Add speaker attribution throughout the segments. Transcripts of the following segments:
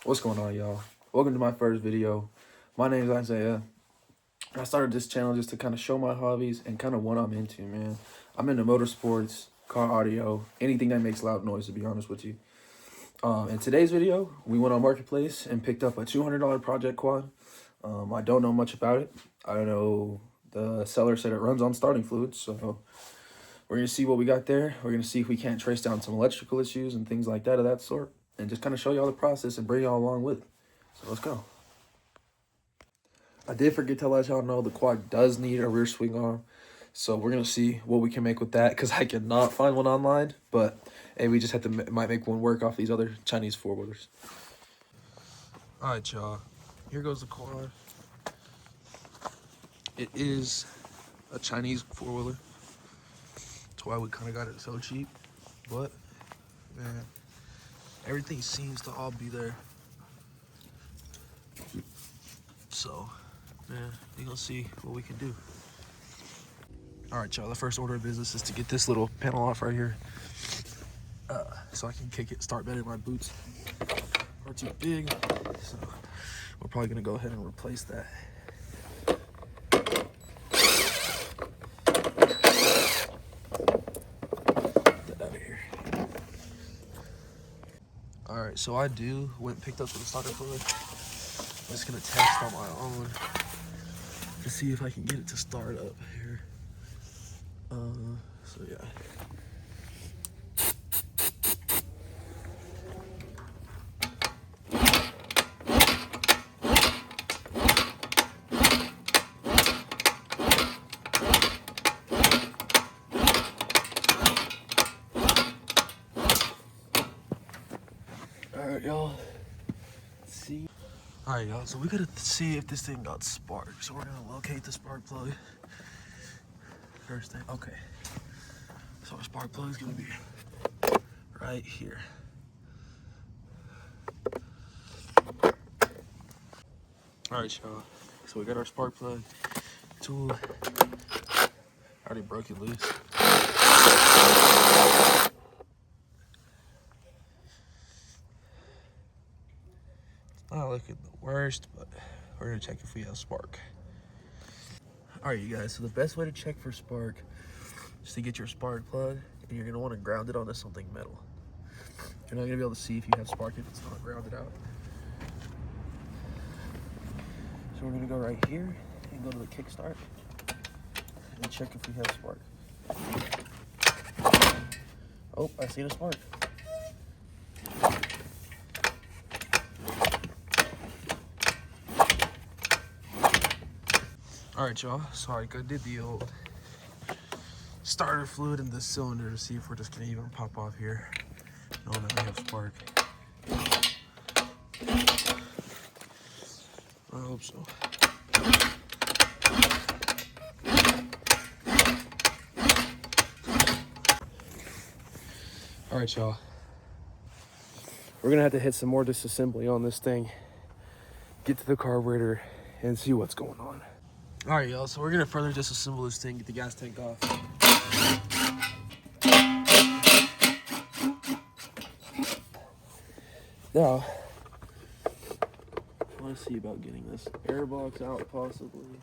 Speaker 1: What's going on, y'all? Welcome to my first video. My name is Isaiah. I started this channel just to kind of show my hobbies and kind of what I'm into, man. I'm into motorsports, car audio, anything that makes loud noise, to be honest with you. In today's video, we went on Marketplace and picked up a $200 Project Quad. I don't know much about it. I don't know. The seller said it runs on starting fluids, so we're going to see what we got there. We're going to see if we can't trace down some electrical issues and things like that of that sort, and just kind of show y'all the process and bring y'all along with it. So let's go. I did forget to let y'all know the quad does need a rear swing arm. So we're going to see what we can make with that because I cannot find one online. But hey, we just have to might make one work off these other Chinese four-wheelers. All right, y'all. Here goes the quad. It is a Chinese four-wheeler. That's why we kind of got it so cheap. But, man, everything seems to all be there. So, man, we're going to see what we can do. All right, y'all, the first order of business is to get this little panel off right here so I can kick it, start better. My boots are too big, so we're probably gonna go ahead and replace that. Get that out of here. All right, so I went and picked up the starter fluid. I'm just gonna test on my own to see if I can get it to start up here. So yeah. All right, y'all. Let's see. All right, y'all. So we gotta see if this thing got spark. So we're gonna locate the spark plug. First thing, okay. So our spark plug is gonna be right here. All right, y'all. So we got our spark plug tool. Already broke it loose. It's not looking the worst, but we're gonna check if we have spark. All right, you guys. So the best way to check for spark is to get your spark plug, and you're gonna want to ground it onto something metal. You're not gonna be able to see if you have spark if it's not grounded out. So we're gonna go right here and go to the kickstart and check if we have spark. Oh, I see the spark. All right, y'all. So I did the old starter fluid in this cylinder to see if we're just gonna even pop off here, knowing that we have spark. I hope so. All right, y'all. We're gonna have to hit some more disassembly on this thing, get to the carburetor, and see what's going on. All right, y'all. So we're gonna further disassemble this thing, get the gas tank off. Now, I want to see about getting this airbox out, possibly.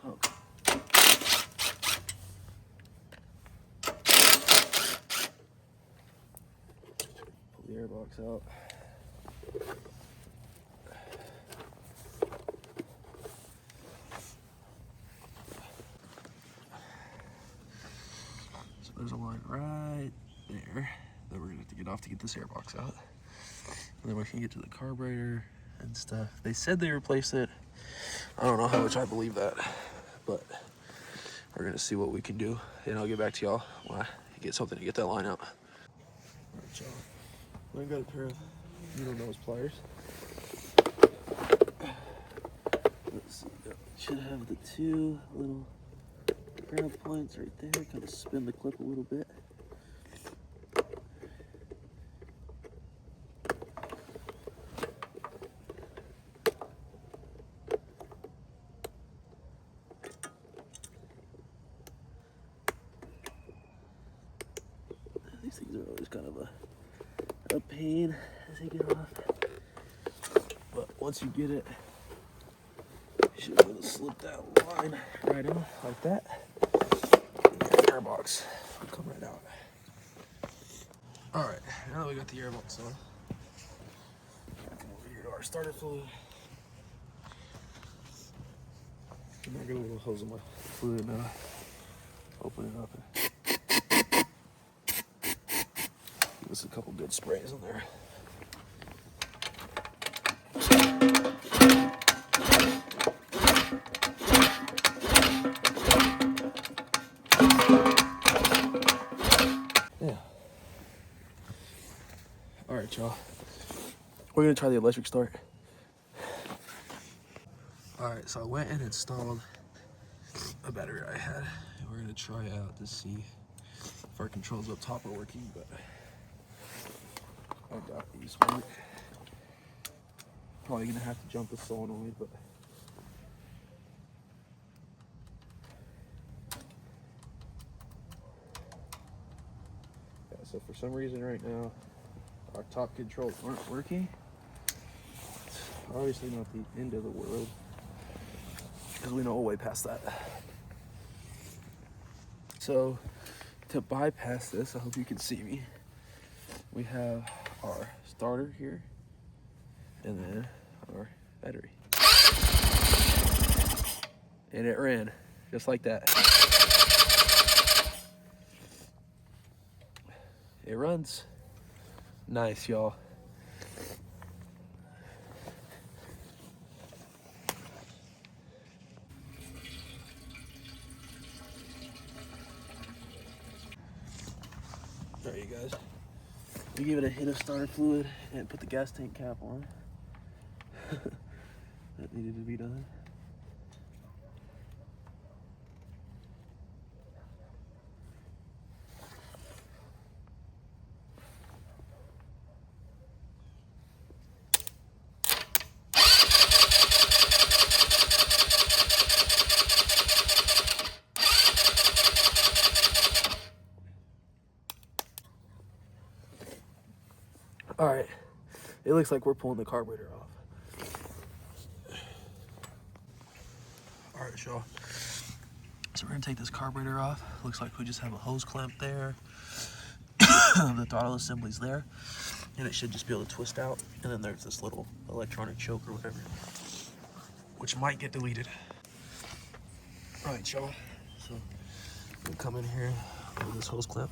Speaker 1: Okay. Pull the airbox out. So there's a line right there that we're gonna have to get off to get this airbox out. And then we can get to the carburetor and stuff. They said they replaced it. I don't know how much I believe that, but we're gonna see what we can do, and I'll get back to y'all when I get something to get that line out. All right, y'all. I got a pair of needle nose pliers. Let's see. Should have the two little ground points right there. Kind of spin the clip a little bit. These things are always kind of a pain as they get off. But once you get it, you should be able to slip that line right in like that. And your air box will come right out. All right, now that we got the air box on, over here to our starter fluid. I'm gonna get a little hose in my fluid now. Open it up and give us a couple good sprays in there. Yeah. All right, y'all. We're gonna try the electric start. All right, so I went and installed a battery I had. We're gonna try out to see if our controls up top are working, but I doubt these work. Probably gonna have to jump the solenoid, but yeah, so for some reason right now our top controls aren't working. It's obviously not the end of the world, because we know way past that. So to bypass this, I hope you can see me, we have our starter here and then our battery, and it ran just like that. It runs nice, y'all. All right, you guys, we give it a hit of starter fluid and put the gas tank cap on. That needed to be done. All right, it looks like we're pulling the carburetor off. All right, y'all. So we're gonna take this carburetor off. Looks like we just have a hose clamp there. The throttle assembly's there, and it should just be able to twist out. And then there's this little electronic choke or whatever, which might get deleted. All right, y'all. So we'll come in here with this hose clamp.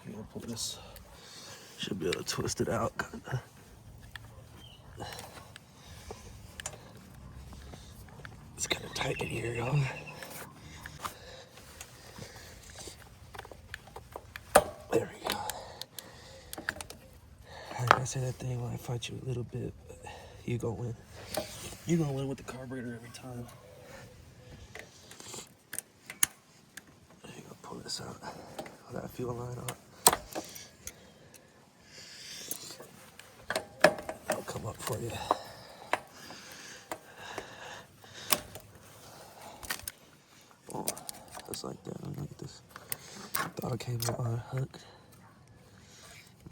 Speaker 1: I'm gonna pull this. Should be able to twist it out, kinda. It's kind of tight in here, y'all. There we go. Like I say that thing when I fight you a little bit, but you gonna win. You gonna win with the carburetor every time. You gonna pull this out with that fuel line on. That'll come up for you. Oh, just like that. Let me get this dog cable unhooked.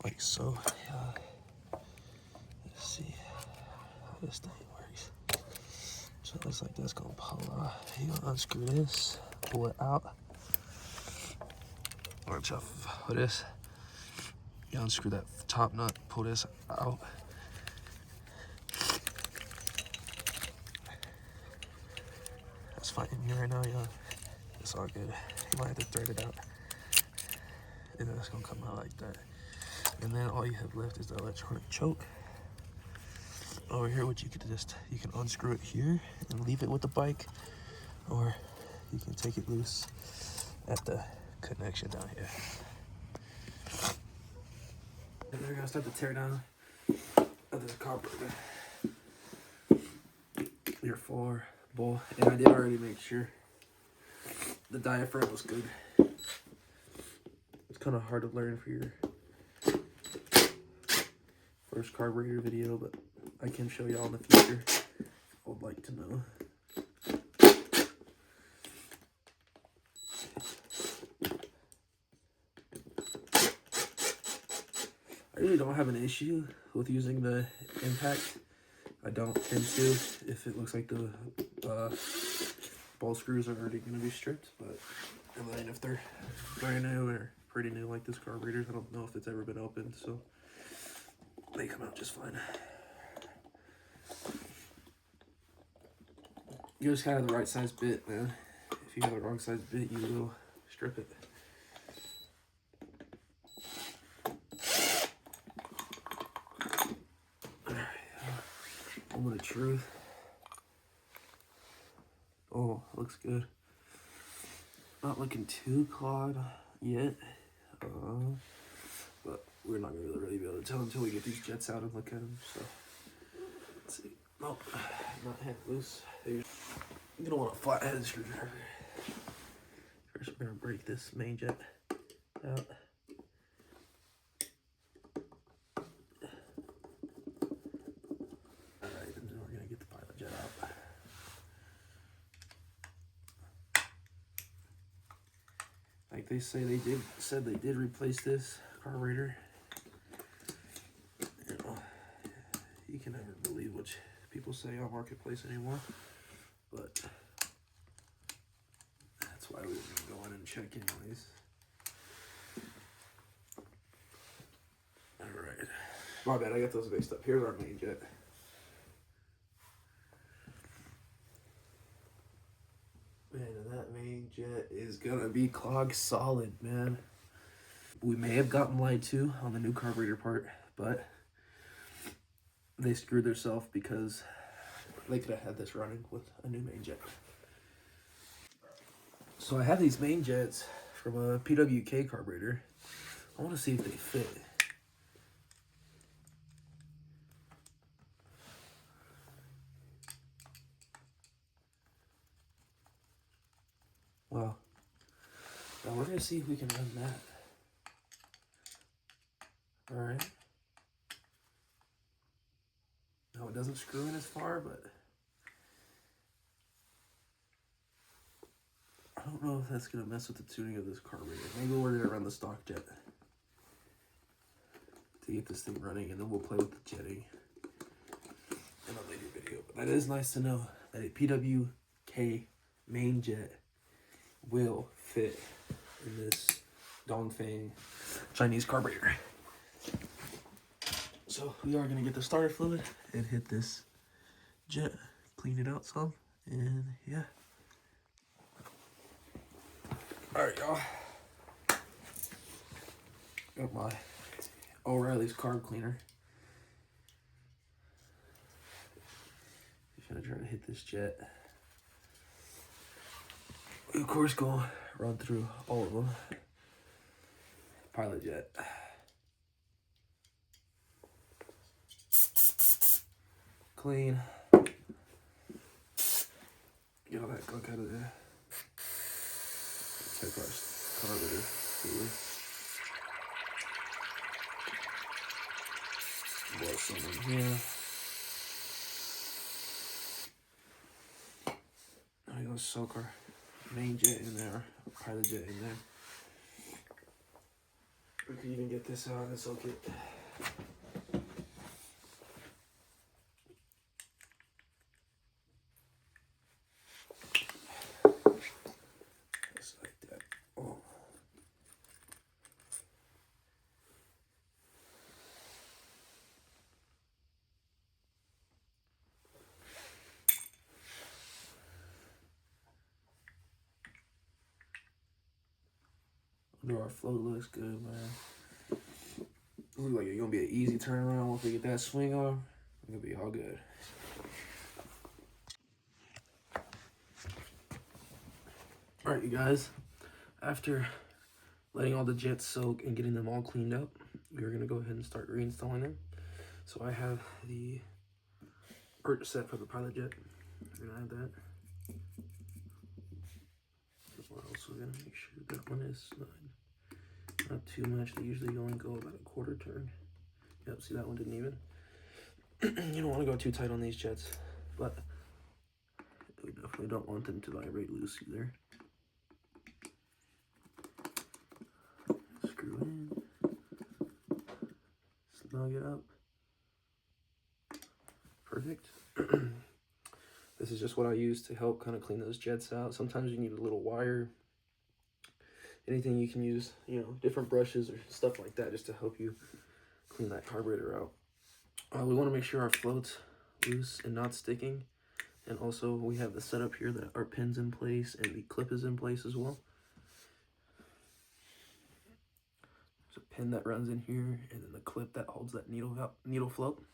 Speaker 1: Like so. Yeah. Let's see how this thing works. So it looks like that's gonna pull off. You gonna unscrew this, pull it out. Watch out for this. You unscrew that top nut, pull this out. That's fighting me right now, y'all. It's all good. You might have to thread it out. And then it's gonna come out like that. And then all you have left is the electronic choke. Over here, which you can unscrew it here and leave it with the bike, or you can take it loose at the connection down here. And they're gonna start to tear down of this carburetor. Your floor bowl, and I did already make sure the diaphragm was good. It's kind of hard to learn for your first carburetor video, but I can show y'all in the future if you would like to know. I really don't have an issue with using the impact. I don't tend to if it looks like the ball screws are already going to be stripped, but I mean, if they're brand new or pretty new like this carburetors, I don't know if it's ever been opened, so they come out just fine. You just gotta have the right size bit, man. If you have the wrong size bit, you will strip it. Moment of truth. Oh, looks good. Not looking too clogged yet, but we're not gonna really be able to tell until we get these jets out and look at them. So let's see. Oh, not half loose. You're gonna want a flathead screwdriver. First, we're gonna break this main jet out. Alright, and then we're gonna get the pilot jet out. Like they say said they did replace this carburetor. You know, you can never believe what people say on Marketplace anymore, but that's why we go in and check anyways. Alright. My bad, I got those mixed up. Here's our main jet. Man, and that main jet is gonna be clog solid, man. We may have gotten lied to on the new carburetor part, but they screwed themselves because they could have had this running with a new main jet. So I have these main jets from a PWK carburetor. I want to see if they fit. Well, now we're gonna see if we can run that. All right. No, it doesn't screw in as far, but I don't know if that's gonna mess with the tuning of this carburetor. Maybe we're gonna run the stock jet to get this thing running, and then we'll play with the jetting in a later video. But that is nice to know that a PWK main jet will fit in this Dongfeng Chinese carburetor. So we are gonna get the starter fluid and hit this jet, clean it out some, and yeah. All right, y'all. Got my O'Reilly's carb cleaner. Just gonna try to hit this jet. We, of course, gonna run through all of them. Pilot jet. Clean. Get all that gunk out of there. Check our carburetor fluid. Blow some in here. I'm gonna soak our main jet in there, pilot jet in there. We can even get this out and soak it. Just like that. Oh. Our float looks good, man. Looks like it's gonna be an easy turnaround once we get that swing on. It's gonna be all good. All right, you guys. After letting all the jets soak and getting them all cleaned up, we're gonna go ahead and start reinstalling them. So I have the purchase set for the pilot jet. We're gonna add that. We're also gonna make sure that one is not too much. They usually only go about a quarter turn. Yep, see that one didn't even. You don't want to go too tight on these jets, but we definitely don't want them to vibrate loose either. Screw in, snug it up. Perfect. This is just what I use to help kind of clean those jets out. Sometimes you need a little wire. Anything you can use, you know, different brushes or stuff like that just to help you clean that carburetor out. We want to make sure our float's loose and not sticking. And also we have the setup here that our pin's in place and the clip is in place as well. There's a pin that runs in here and then the clip that holds that needle float.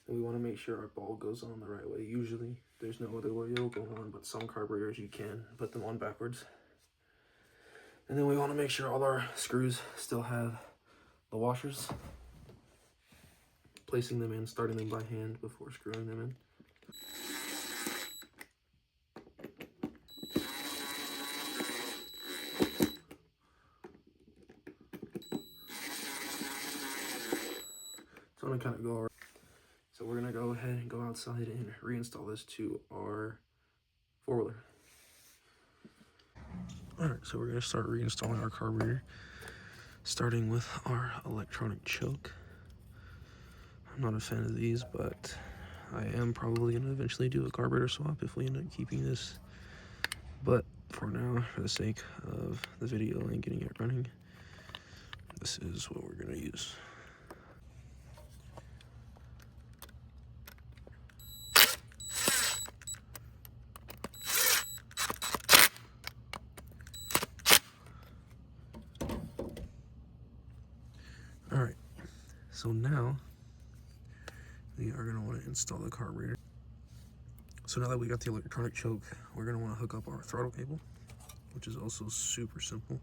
Speaker 1: And we want to make sure our ball goes on the right way. Usually there's no other way it'll go on, but some carburetors you can put them on backwards. And then we want to make sure all our screws still have the washers. Placing them in, starting them by hand before screwing them in. So I'm gonna kind of go over. So we're gonna go ahead and go outside and reinstall this to our four-wheeler. All right, so we're gonna start reinstalling our carburetor, starting with our electronic choke. I'm not a fan of these, but I am probably gonna eventually do a carburetor swap if we end up keeping this. But for now, for the sake of the video and getting it running, this is what we're gonna use. All right, so now we are going to want to install the carburetor. So now that we got the electronic choke, we're going to want to hook up our throttle cable, which is also super simple.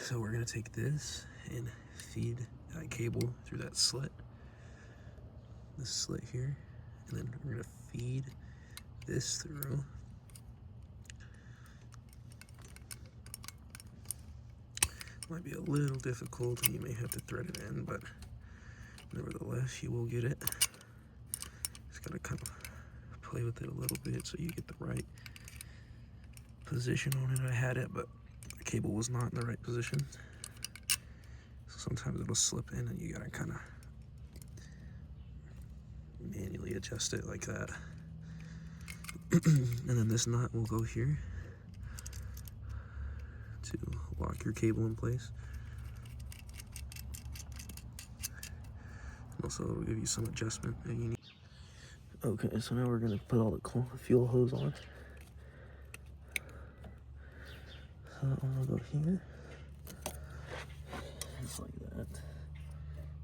Speaker 1: So we're going to take this and feed that cable through that slit, this slit here, and then we're going to feed this through. Might be a little difficult and you may have to thread it in, but nevertheless you will get it. Just gotta kind of play with it a little bit so you get the right position on it. I had it, but the cable was not in the right position. So sometimes it'll slip in and you gotta kind of manually adjust it like that. And then this nut will go here to lock your cable in place. Also, it'll give you some adjustment that you need. Okay, so now we're gonna put all the fuel hose on. So I'll go here, just like that.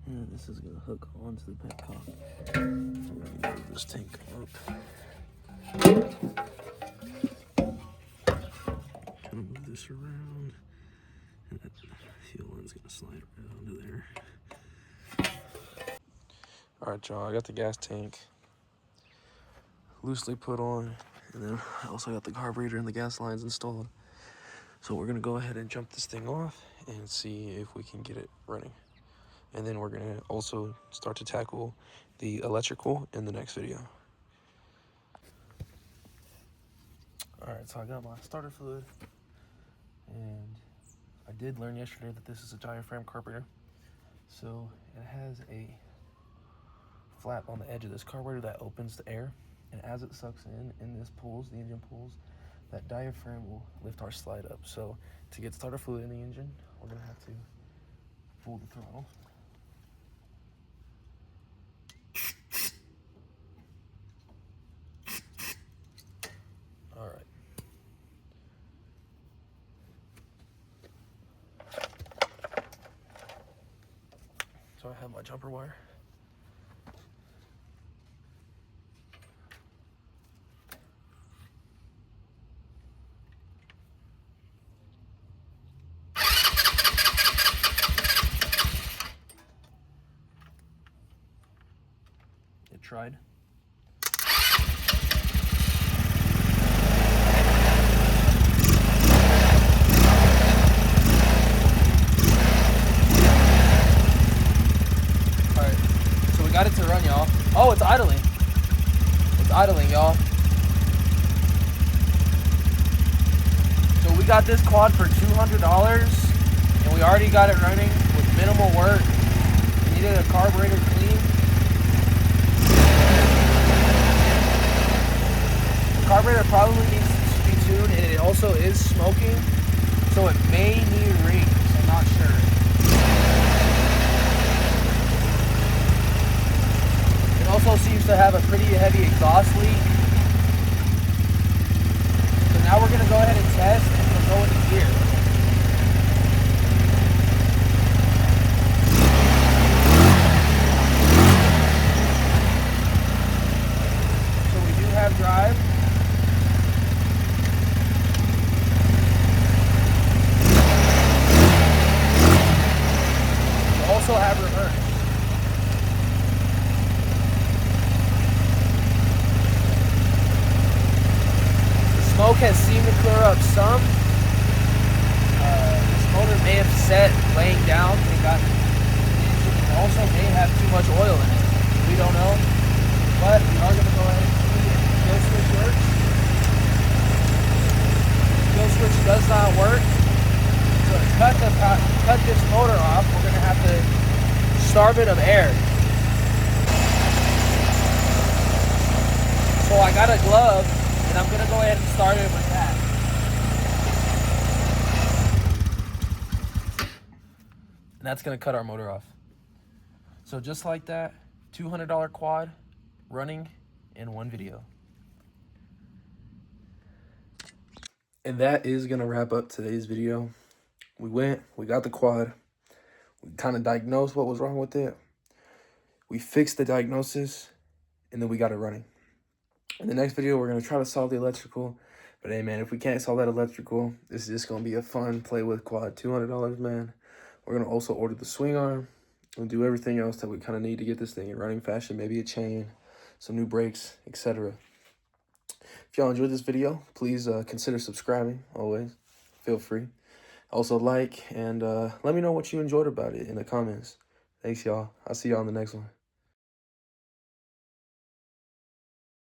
Speaker 1: And this is gonna hook onto the petcock. I'm gonna move this tank up. Kind of move this around, and that fuel line's gonna slide right onto there. All right, y'all, I got the gas tank loosely put on, and then I also got the carburetor and the gas lines installed. So we're gonna go ahead and jump this thing off and see if we can get it running. And then we're gonna also start to tackle the electrical in the next video. All right, so I got my starter fluid, and I did learn yesterday that this is a diaphragm carburetor. So it has a flap on the edge of this carburetor that opens the air, and as it sucks in this pulls, the engine pulls, that diaphragm will lift our slide up. So to get starter fluid in the engine, we're gonna have to pull the throttle. All right. So I have my jumper wire. It tried. Got it to run, y'all. Oh, it's idling. It's idling, y'all. So we got this quad for $200. And we already got it running with minimal work. We needed a carburetor clean. The carburetor probably needs to be tuned, and it also is smoking, so it may need rings. I'm not sure. It also seems to have a pretty heavy exhaust leak. So now we're gonna go ahead and test, and we'll go into gear. So we do have drive. We also have reverse. Smoke has seemed to clear up some. This motor may have set laying down and got the engine, and also may have too much oil in it. We don't know, but we are going to go ahead and see if the kill switch works. The kill switch does not work. So to cut this motor off, we're going to have to starve it of air. So I got a glove, and I'm gonna go ahead and start it with that. And that's gonna cut our motor off. So just like that, $200 quad running in one video. And that is gonna wrap up today's video. We got the quad. We kind of diagnosed what was wrong with it. We fixed the diagnosis, and then we got it running. In the next video, we're going to try to solve the electrical. But hey, man, if we can't solve that electrical, this is just going to be a fun play with quad. $200, man. We're going to also order the swing arm and do everything else that we kind of need to get this thing in running fashion. Maybe a chain, some new brakes, etc. If y'all enjoyed this video, please consider subscribing, always. Feel free. Also like and let me know what you enjoyed about it in the comments. Thanks, y'all. I'll see y'all in the next one.